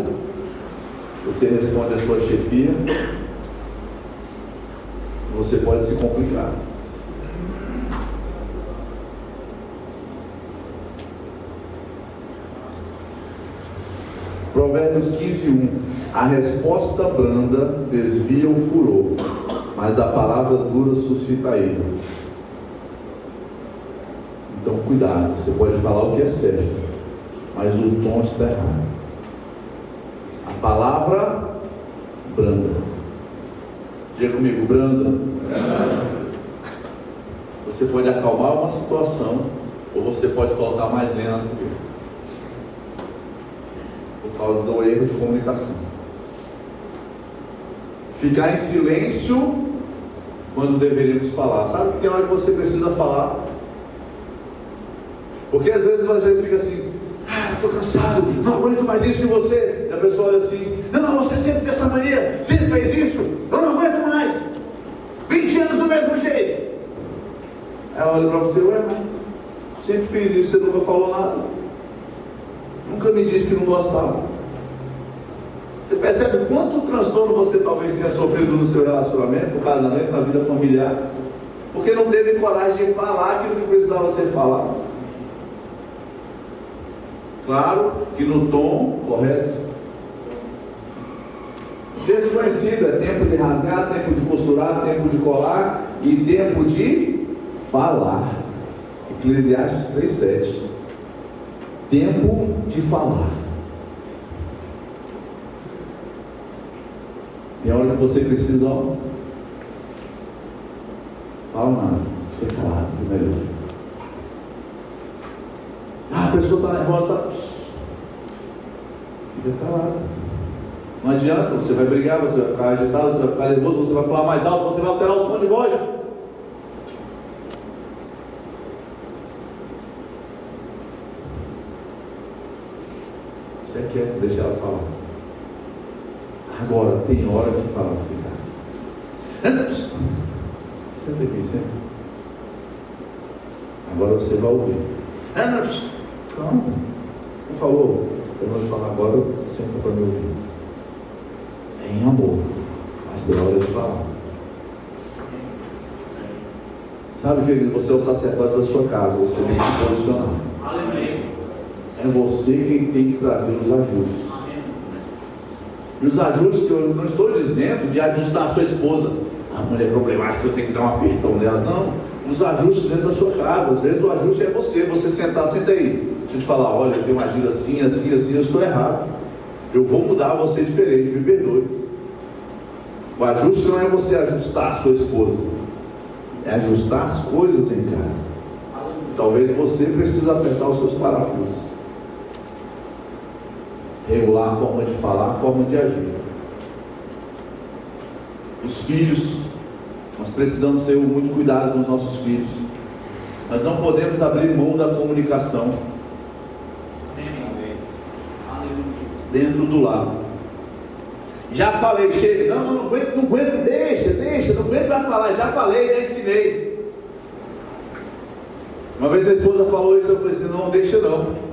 você responde à sua chefia, você pode se complicar. Provérbios 15:1: a resposta branda desvia o furor, mas a palavra dura suscita a ira. Então cuidado, você pode falar o que é certo, mas o tom está errado. A palavra branda, diga comigo, branda. Você pode acalmar uma situação, ou você pode colocar mais lenha na fogueira, por causa do erro de comunicação. Ficar em silêncio quando deveríamos falar. Sabe que tem hora que você precisa falar? Porque às vezes a gente fica assim: estou cansado, não aguento mais isso em você. E a pessoa olha assim: não, você sempre tem essa mania, sempre fez isso, eu não aguento mais, 20 anos do mesmo jeito. Ela olha para você: ué, mas sempre fiz isso, você nunca falou nada, nunca me disse que não gostava. Você percebe quanto transtorno você talvez tenha sofrido no seu relacionamento, no casamento, na vida familiar, porque não teve coragem de falar aquilo que precisava ser falado. Claro que no tom correto. Texto conhecido: é tempo de rasgar, tempo de costurar, tempo de colar e tempo de falar. Eclesiastes 3:7. Tempo de falar. Tem hora que você precisa, ó, fala nada, fica calado, que melhor. A pessoa está nervosa, fica calado. Não adianta, você vai brigar, você vai ficar agitado, você vai ficar nervoso, você vai falar mais alto, você vai alterar o som de voz. Você é quieto, deixa ela falar. Agora, tem hora que fala, fica. Senta aqui, senta. Agora você vai ouvir. Não falou, eu vou falar agora, senta para me ouvir. É em amor, mas tem hora de falar. Sabe, querido, você é o sacerdote da sua casa, você tem que se posicionar. É você quem tem que trazer os ajustes. E os ajustes que eu não estou dizendo de ajustar a sua esposa. A mulher problemática, eu tenho que dar um apertão nela. Não, os ajustes dentro da sua casa. Às vezes o ajuste é você sentar, senta aí. Deixa eu te falar: olha, eu tenho agido assim, assim, assim, eu estou errado. Eu vou mudar você diferente, me perdoe. O ajuste não é você ajustar a sua esposa, é ajustar as coisas em casa. Talvez você precise apertar os seus parafusos, regular a forma de falar, a forma de agir. Os filhos, nós precisamos ter muito cuidado com os nossos filhos. Nós não podemos abrir mão da comunicação dentro do lar. Já falei, chega, não aguento, deixa, não aguento mais falar, já falei, já ensinei. Uma vez a esposa falou isso, eu falei assim: não, deixa não.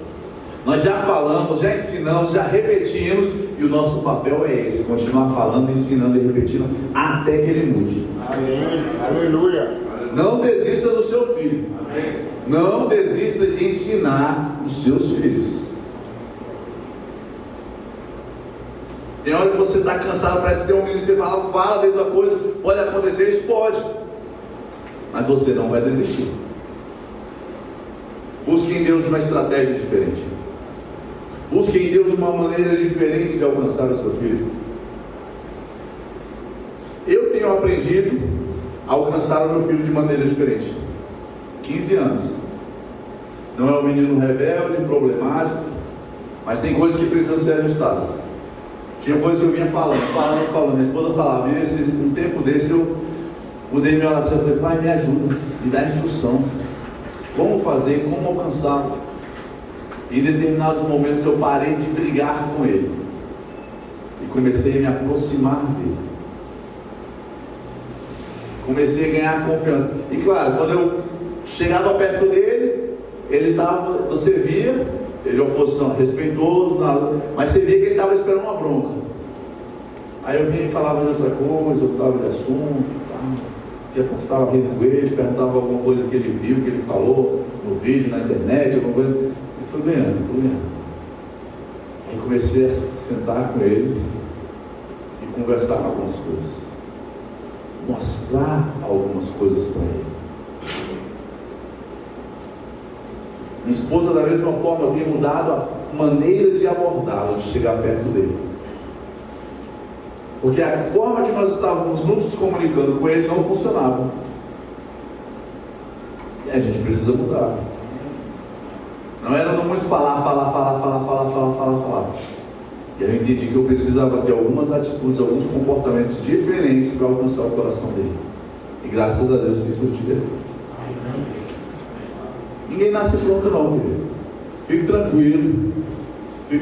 Nós já falamos, já ensinamos, já repetimos, e o nosso papel é esse: continuar falando, ensinando e repetindo até que ele mude. Amém. Aleluia. Não desista do seu filho. Amém. Não desista de ensinar os seus filhos. Tem hora que você está cansado, parece que tem um menino, você fala a mesma coisa, pode acontecer, isso pode, mas você não vai desistir. Busque em Deus uma estratégia diferente. Busque em Deus uma maneira diferente de alcançar o seu filho. Eu tenho aprendido a alcançar o meu filho de maneira diferente. 15 anos. Não é um menino rebelde, problemático, mas tem coisas que precisam ser ajustadas. Tinha coisas que eu vinha falando. Minha esposa falava, e um tempo desse eu mudei minha oração. Eu falei: pai, me ajuda, me dá instrução. Como fazer, como alcançar. E em determinados momentos eu parei de brigar com ele e comecei a me aproximar dele. Comecei a ganhar confiança. E claro, quando eu chegava perto dele, ele estava, você via, ele é oposição, respeitoso, nada, mas você via que ele estava esperando uma bronca. Aí eu vinha e falava de outra coisa, eu mudava de assunto, daqui a pouco estava rindo com ele, perguntava alguma coisa que ele viu, que ele falou no vídeo, na internet, alguma coisa, e fui ganhando. Aí comecei a sentar com ele e conversar algumas coisas, mostrar algumas coisas para ele. Minha esposa, da mesma forma, tinha mudado a maneira de abordá-lo, de chegar perto dele. Porque a forma que nós estávamos nos comunicando com ele não funcionava. E a gente precisa mudar. Não era muito falar. E eu entendi que eu precisava ter algumas atitudes, alguns comportamentos diferentes para alcançar o coração dele. E graças a Deus isso surtiu efeito. Ninguém nasce pronto não, querido. Fique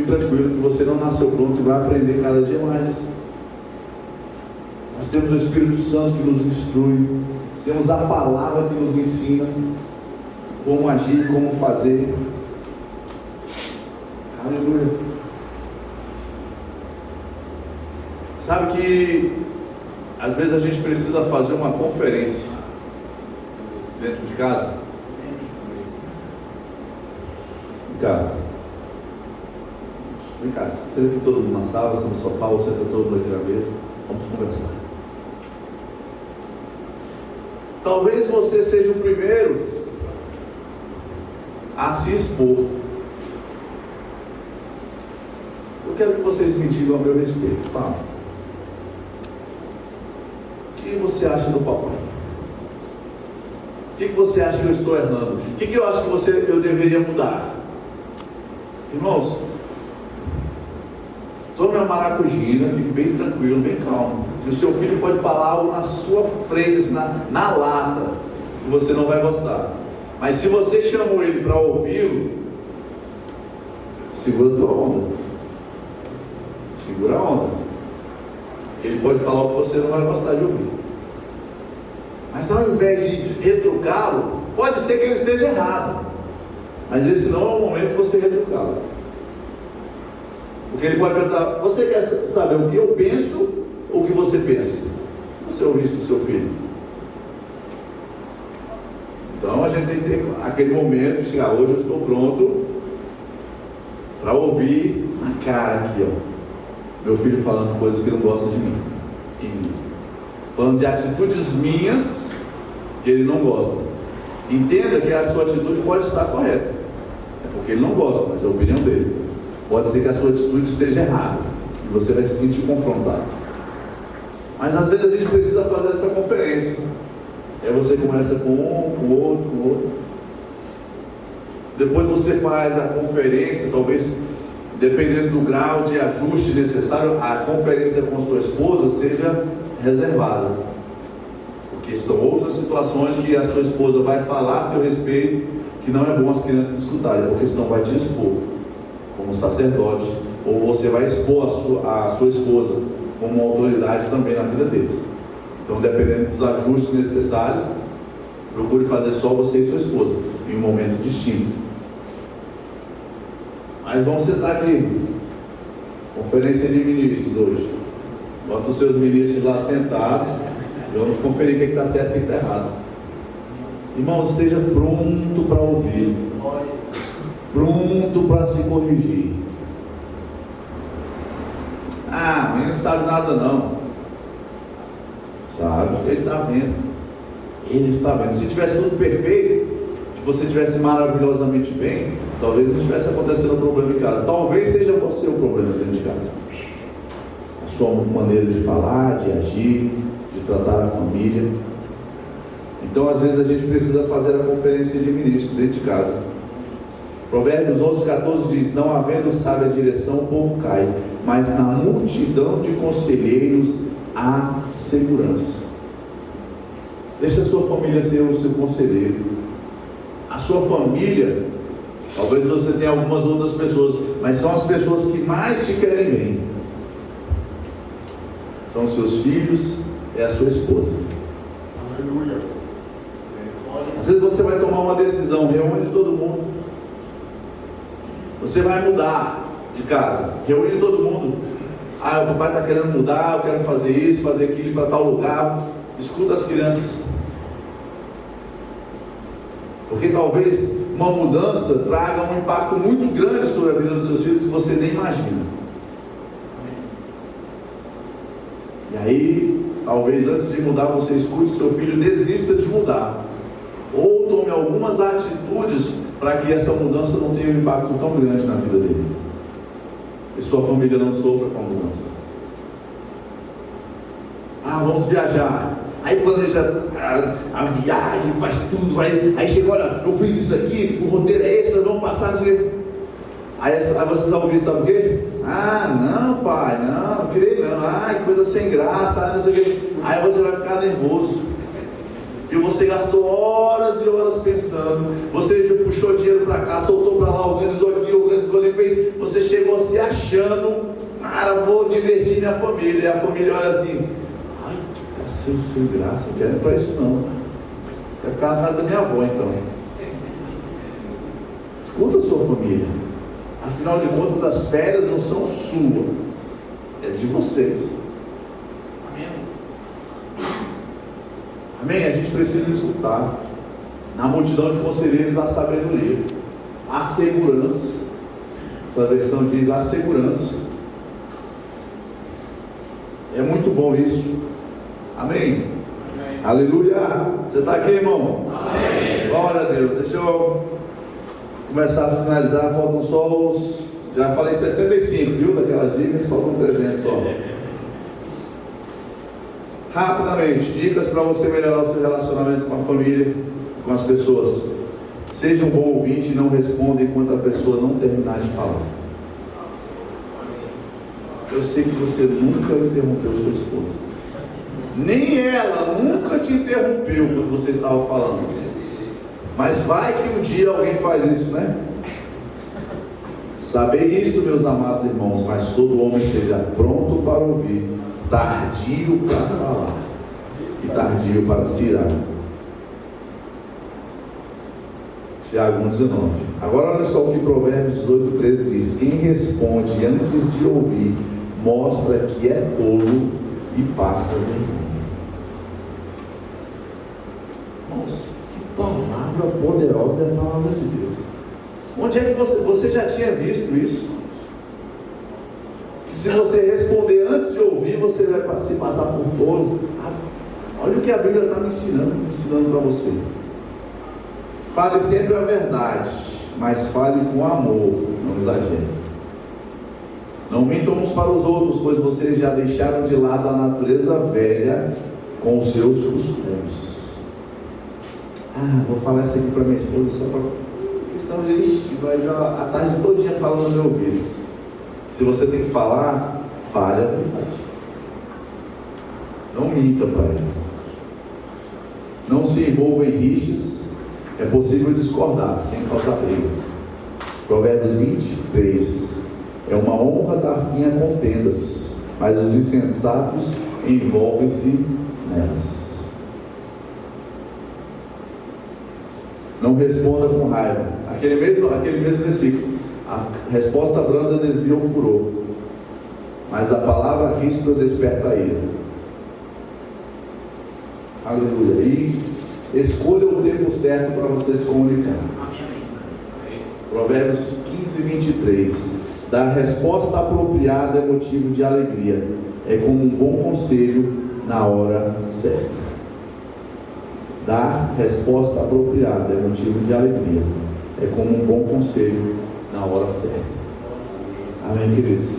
tranquilo que você não nasceu pronto e vai aprender cada dia mais. Nós temos o Espírito Santo que nos instrui, temos a palavra que nos ensina como agir, como fazer. Aleluia. Sabe que às vezes a gente precisa fazer uma conferência dentro de casa. Vem cá, senta aqui todo mundo na sala, senta no sofá, ou senta todo mundo aqui na mesa, vamos conversar. Talvez você seja o primeiro a se expor. Eu quero que vocês me digam a meu respeito. Fala. O que você acha do papai? O que você acha que eu estou errando? O que eu acho que eu deveria mudar? Irmãos, tome a maracujina, fique bem tranquilo, bem calmo. Que o seu filho pode falar algo na sua frente, assim, na lata, que você não vai gostar. Mas se você chamou ele para ouvi-lo, segura a tua onda. Segura a onda. Ele pode falar o que você não vai gostar de ouvir. Mas ao invés de retrucá-lo, pode ser que ele esteja errado. Mas esse não é o momento de você retrucá-lo. Porque ele pode perguntar: você quer saber o que eu penso ou o que você pensa? Você ouviu isso do seu filho? Então a gente tem que ter aquele momento de chegar: hoje eu estou pronto para ouvir na cara aqui, ó, meu filho falando coisas que não gosta de mim, falando de atitudes minhas que ele não gosta. Entenda que a sua atitude pode estar correta, é porque ele não gosta, mas é a opinião dele. Pode ser que a sua atitude esteja errada e você vai se sentir confrontado. Mas às vezes a gente precisa fazer essa conferência. Aí você começa com um, com outro. Depois você faz a conferência, talvez dependendo do grau de ajuste necessário, a conferência com sua esposa seja reservada. Porque são outras situações que a sua esposa vai falar a seu respeito, que não é bom as crianças escutarem, porque senão vai te expor como sacerdote, ou você vai expor a sua esposa como autoridade também na vida deles. Então, dependendo dos ajustes necessários, procure fazer só você e sua esposa, em um momento distinto. Mas vamos sentar aqui, conferência de ministros hoje. Bota os seus ministros lá sentados e vamos conferir o que está certo e o que está errado. Irmãos, esteja pronto para ouvir, pronto para se corrigir. Ele não sabe nada não. Sabe? Ele está vendo. Ele está vendo. Se tivesse tudo perfeito, se você estivesse maravilhosamente bem, talvez não estivesse acontecendo um problema em casa. Talvez seja você o problema dentro de casa. A sua maneira de falar, de agir, de tratar a família. Então às vezes a gente precisa fazer a conferência de ministros dentro de casa. Provérbios 11:14 diz: não havendo sábia direção, o povo cai, mas na multidão de conselheiros há segurança. Deixa a sua família ser o seu conselheiro. A sua família Talvez você tenha algumas outras pessoas, mas são as pessoas que mais te querem bem. São os seus filhos, é a sua esposa. Aleluia. Às vezes você vai tomar uma decisão, reúne todo mundo. Você vai mudar de casa, reúne todo mundo. Ah, o papai está querendo mudar, eu quero fazer isso, fazer aquilo, ir para tal lugar. Escuta as crianças. Porque talvez uma mudança traga um impacto muito grande sobre a vida dos seus filhos que você nem imagina. E aí, talvez antes de mudar, você escute seu filho, desista de mudar. Ou tome algumas atitudes para que essa mudança não tenha um impacto tão grande na vida dele. E sua família não sofra com a mudança. Ah, vamos viajar. Aí planeja a viagem, faz tudo, vai. Aí chega, olha, eu fiz isso aqui, o roteiro é esse, nós vamos passar isso aqui. Aí vocês vão ouvir, sabe o quê? Ah, não, pai, não queria não. Ai, coisa sem graça, não sei o quê. Aí você vai ficar nervoso. E você gastou horas e horas pensando. Você puxou dinheiro para cá, soltou para lá, organizou aqui, organizou ali, fez. Você chegou se achando, cara, vou divertir minha família. E a família olha assim: ai, que passeio sem graça, não quero ir para isso não. Quero ficar na casa da minha avó então. Escuta a sua família. Afinal de contas, as férias não são suas, é de vocês. Amém? A gente precisa escutar. Na multidão de conselheiros há sabedoria, há segurança. Essa versão diz há segurança. É muito bom isso. Amém? Amém. Aleluia. Você está aqui, irmão? Amém. Glória a Deus. Deixa eu começar a finalizar. Faltam só os... Já falei 65, viu? Daquelas dicas, faltam 300 só. Rapidamente, dicas para você melhorar o seu relacionamento com a família, com as pessoas. Seja um bom ouvinte e não responda enquanto a pessoa não terminar de falar. Eu sei que você nunca interrompeu sua esposa. Nem ela nunca te interrompeu quando você estava falando. Mas vai que um dia alguém faz isso, né? Sabei isto, meus amados irmãos, mas todo homem seja pronto para ouvir, tardio para falar e tardio para se irar. Tiago 1,19. Agora olha só o que Provérbios 18,13 diz: quem responde antes de ouvir mostra que é tolo e passa vergonha. Nossa, que palavra poderosa é a palavra de Deus. Onde é que você já tinha visto isso? Se você responder antes de ouvir, você vai se passar por tolo. Olha o que a Bíblia está me ensinando para você. Fale sempre a verdade, mas fale com amor, não exagere. Não mintam uns para os outros, pois vocês já deixaram de lado a natureza velha com os seus costumes. Vou falar isso aqui para minha esposa só para questão de vai a tarde todinha falando no meu ouvido. Se você tem que falar, fale a verdade. Não minta para ela. Não se envolva em rixas. É possível discordar sem causar brigas. Provérbios 23. É uma honra dar fim a contendas, mas os insensatos envolvem-se nelas. Não responda com raiva. Aquele mesmo versículo. A resposta branda desvia o furor, mas a palavra ríspida desperta a ira. Aleluia. E escolha o tempo certo para você se comunicar. Provérbios 15:23. Dar resposta apropriada é motivo de alegria. É como um bom conselho na hora certa. Dar resposta apropriada é motivo de alegria. É como um bom conselho na hora certa. Amém, queridos?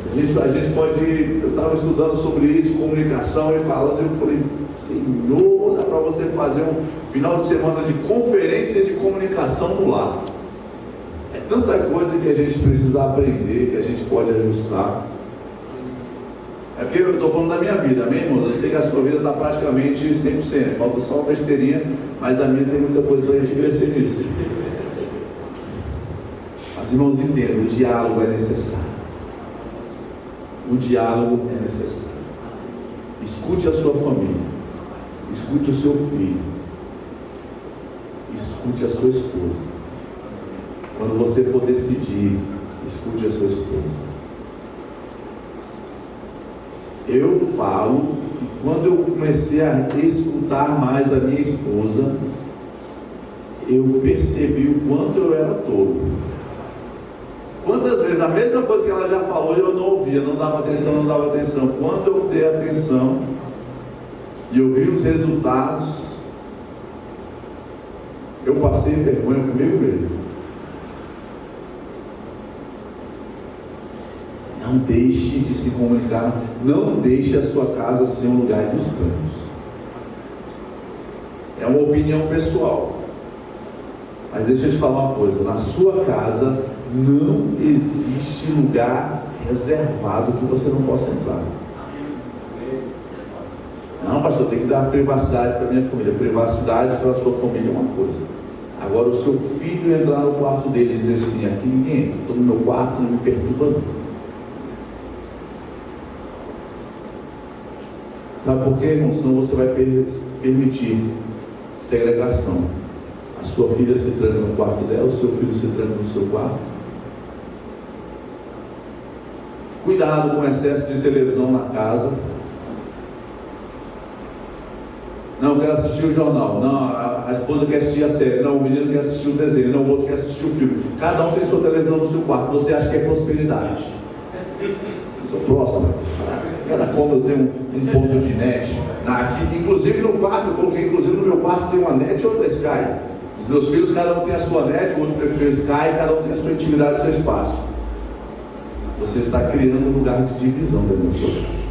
A gente pode... Eu estava estudando sobre isso, comunicação, e falando, eu falei, Senhor, dá para você fazer um final de semana de conferência de comunicação no lar. É tanta coisa que a gente precisa aprender, que a gente pode ajustar. É porque eu estou falando da minha vida, amém, irmãos? Eu sei que a sua vida está praticamente 100%, falta só uma besteirinha, mas a minha tem muita coisa para a gente crescer nisso. Mas, irmãos, entendam, o diálogo é necessário. O diálogo é necessário. Escute a sua família. Escute o seu filho. Escute a sua esposa. Quando você for decidir, escute a sua esposa. Eu falo que quando eu comecei a escutar mais a minha esposa, eu percebi o quanto eu era tolo. Quantas vezes a mesma coisa que ela já falou eu não ouvia, não dava atenção. Quando eu dei atenção e eu vi os resultados, eu passei vergonha comigo mesmo. Não deixe de se comunicar, não deixe a sua casa ser um lugar de estranhos. É uma opinião pessoal. Mas deixa eu te falar uma coisa, na sua casa não existe lugar reservado que você não possa entrar. Não, pastor, tem que dar privacidade para a minha família. Privacidade para a sua família é uma coisa. Agora, o seu filho entrar no quarto dele e dizer assim: aqui ninguém entra, estou no meu quarto, não me perturba não. Sabe por quê, irmão? Senão você vai permitir segregação. A sua filha se tranca no quarto dela, o seu filho se tranca no seu quarto. Cuidado com o excesso de televisão na casa. Não, eu quero assistir o jornal. Não, a esposa quer assistir a série. Não, o menino quer assistir o desenho. Não, o outro quer assistir o filme. Cada um tem sua televisão no seu quarto. Você acha que é prosperidade? Eu sou próximo. Cada cômodo tem um ponto de net. Aqui, inclusive no quarto, eu coloquei, inclusive no meu quarto tem uma net e outra Sky. Os meus filhos, cada um tem a sua net, o outro prefere o Sky, cada um tem a sua intimidade, o seu espaço. Você está criando um lugar de divisão dentro da sua casa.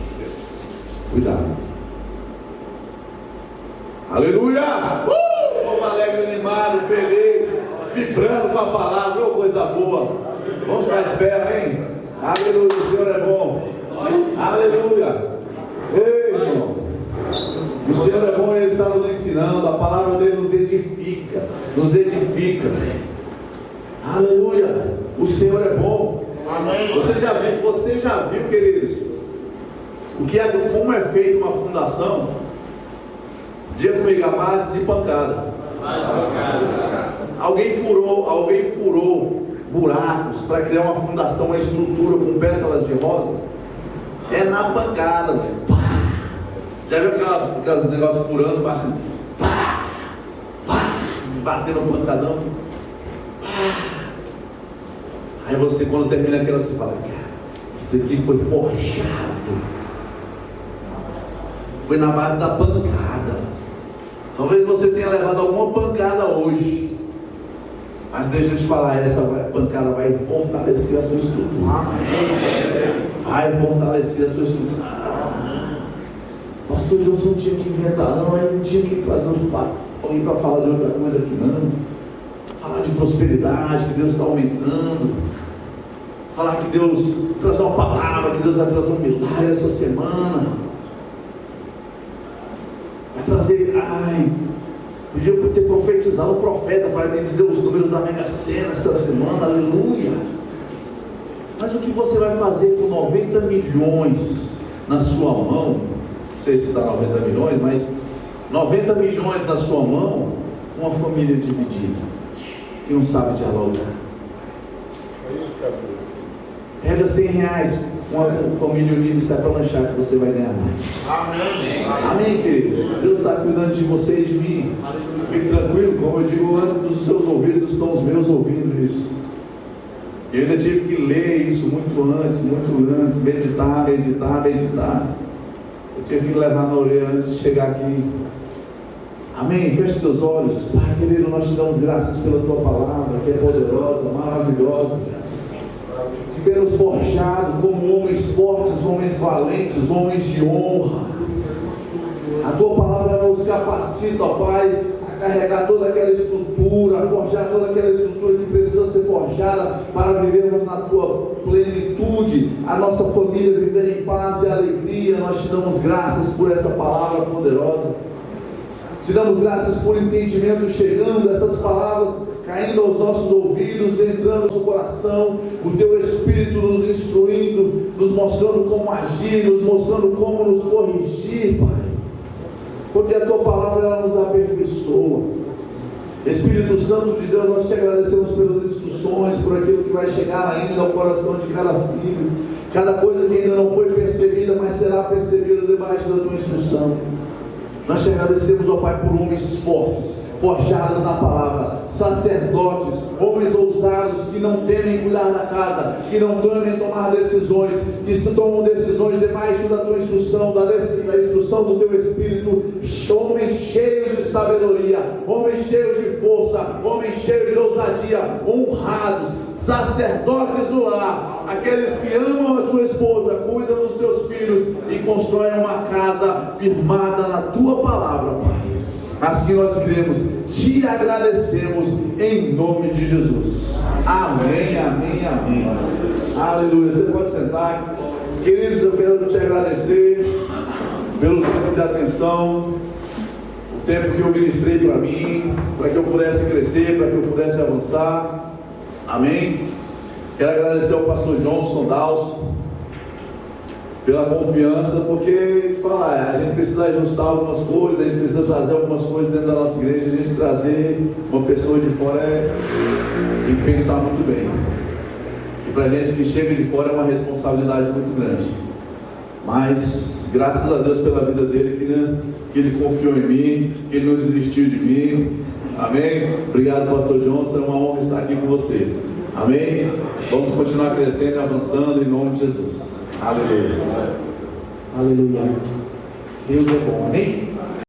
Cuidado. Aleluia! Povo alegre, animado, feliz, vibrando com a palavra, coisa boa. Vamos ficar de pé, hein? Aleluia, o Senhor é bom. Aleluia! Ei, irmão, o Senhor é bom, Ele está nos ensinando, a palavra dele nos edifica, aleluia, o Senhor é bom. Amém. Você já viu, queridos, como é feita uma fundação? Diga comigo, a base de pancada. Alguém furou buracos para criar uma fundação, uma estrutura com pétalas de rosa. É na pancada, velho. Já viu aquele negócio furando, batendo? Batendo um pancadão. Aí você, quando termina aquela, você fala: cara, isso aqui foi forjado. Foi na base da pancada. Talvez você tenha levado alguma pancada hoje, mas deixa eu te falar, essa pancada vai fortalecer a sua estrutura. Vai fortalecer a sua estrutura. Pastor Johnson não tinha que inventar, não tinha que trazer outro papo, alguém para falar de outra coisa aqui, não. Falar de prosperidade, que Deus está aumentando. Falar que Deus traz uma palavra, que Deus vai trazer um milagre essa semana. Vai trazer, podia ter profetizado o profeta para me dizer os números da Mega Sena essa semana, aleluia. Mas o que você vai fazer com 90 milhões na sua mão? Não sei se está 90 milhões, mas 90 milhões na sua mão, uma família dividida, que não sabe dialogar. Pega 100 reais, uma família unida e sai para lanchar, que você vai ganhar mais. Amém. Amém, queridos. Deus está cuidando de você e de mim. Fique tranquilo, como eu digo, antes dos seus ouvidos estão os meus ouvindo isso. Eu ainda tive que ler isso muito antes, meditar. Eu tive que levar na orelha antes de chegar aqui. Amém. Feche seus olhos. Pai querido, nós te damos graças pela tua palavra, que é poderosa, maravilhosa, que tem nos forjado como homens fortes, homens valentes, homens de honra. A tua palavra nos capacita, ó Pai, a carregar toda aquela estrutura, a forjar toda aquela estrutura que precisa ser forjada para vivermos na tua plenitude, a nossa família viver em paz e alegria. Nós te damos graças por essa palavra poderosa. Te damos graças por entendimento chegando, essas palavras caindo aos nossos ouvidos, entrando no nosso coração, o Teu Espírito nos instruindo, nos mostrando como agir, nos mostrando como nos corrigir, Pai, porque a Tua palavra ela nos aperfeiçoa. Espírito Santo de Deus, nós te agradecemos pelas instruções, por aquilo que vai chegar ainda ao coração de cada filho, cada coisa que ainda não foi percebida, mas será percebida debaixo da Tua instrução. Nós te agradecemos, ó Pai, por homens fortes, forjados na palavra, sacerdotes, homens ousados que não temem cuidar da casa, que não temem tomar decisões, que se tomam decisões debaixo da Tua instrução, da instrução do Teu Espírito, homens cheios de sabedoria, homens cheios de força, homens cheios de ousadia, honrados, sacerdotes do lar, aqueles que amam a sua esposa, cuidam dos seus filhos e constroem uma casa firmada na Tua palavra, Pai. Assim nós cremos, te agradecemos em nome de Jesus. Amém, amém, amém. Aleluia. Você pode sentar. Queridos, eu quero te agradecer pelo tempo de atenção, o tempo que eu ministrei para mim, para que eu pudesse crescer, para que eu pudesse avançar. Amém. Quero agradecer ao pastor Johnson Dalso pela confiança, porque a gente precisa ajustar algumas coisas, a gente precisa trazer algumas coisas dentro da nossa igreja. A gente trazer uma pessoa de fora tem que pensar muito bem, e para a gente que chega de fora é uma responsabilidade muito grande, mas graças a Deus pela vida dele, que ele confiou em mim, que ele não desistiu de mim. Amém. Obrigado, pastor Johnson, é uma honra estar aqui com vocês. Amém. Vamos continuar crescendo e avançando em nome de Jesus. Aleluia. Aleluia. Deus é bom, amém?